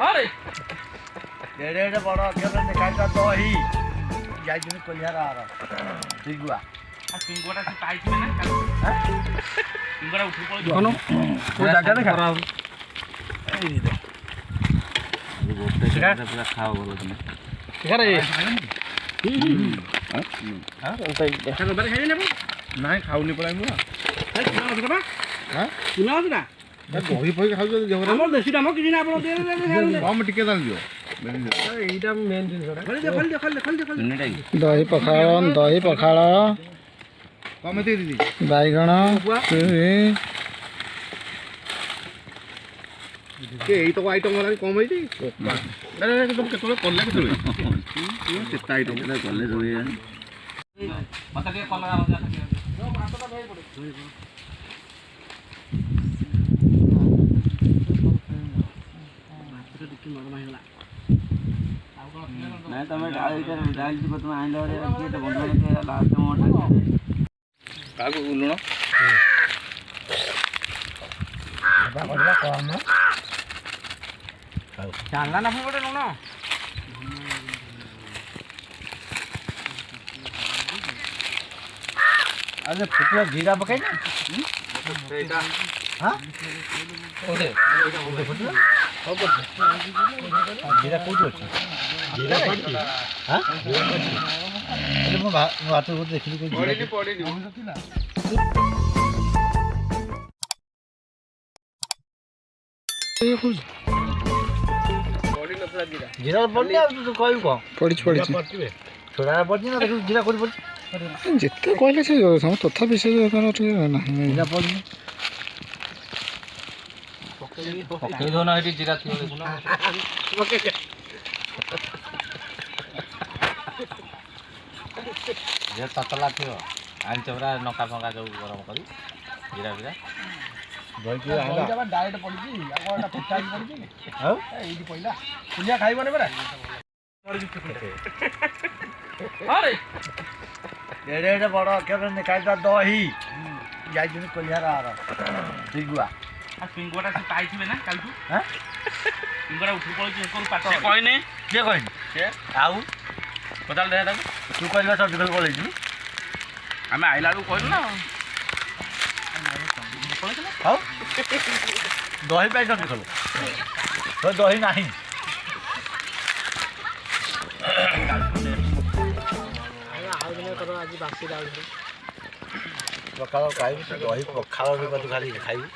अरे एडे एडे बड़ अक्षर देखाइता दही जाइछन कोलिहार आर दिगुआ आ सिंगोटा से पाइछे ना हां सिंगोटा उठी पड़ कोनो वो जगह देखा ए दे ये गोटे पूरा खाओ बोलो तुम देखा रे हां तो देखा तो बारे खाइ लेबो नहीं खाऊनी पड़ा मुआ ए किना होत बा हां किना होत ना दही फही खाऊ जबरा हमर देसी दाम किछि ना आपण दे दे हम टिके दाल दियो এইটা মেন জিনিস दही पखाड़ कम दे दीदी बैगण के एई तो आइटम वाला कम है अरे तुम केतले करले केतले केता आइटम करले जोई मत के कलर आ जा भातटा भेई पड़े नहीं तो मैं डाल दी तुम आइल रे के तो बंद के लास्ट मोट कागो लुण बड़ा कम जानला ना फोटे लुण अरे फुटला जीरा पकाई ना एटा हां ओदे फुटला जीरा कोठी अछि जीरा पड़ती हां जीरा पड़ती अरे मो भात को देखली को जीरा पड़ी ये कुछ पड़ी न पूरा गिरा जीरा पड़नी आ तो कहू को पड़ी थोड़ा पड़नी ना देखो जीरा कोठी पड़ती जिते कहले से सम तथापि से नहीं जीरा पड़नी पकई दो ना एटी जीरा थियो देखु ना जे ततला थियो आन चबरा नका फका जो गरम करी जीरा जीरा दही के आला डायरेक्ट पड़ची आकोटा फुटा पड़ची हां एडी पहिला पुलिया खाइबने बरा अरे एडे एडे बड़ अक्षर देखाइता दही जाइछन कोलिहार आर दिगुआ आ सिंगोटा से पाइछे ना काल तू हां सिंगोटा उठी पड़ कोन पाट से कहने के कहन से आउ पताल दे दा तू कहला सब दिगल बोलैछु हमें आइला रू कहन ना हां दही पाइ सब दिगल तो दही नाही पखाल खाइबु दही पखाल भी खाली खाइबु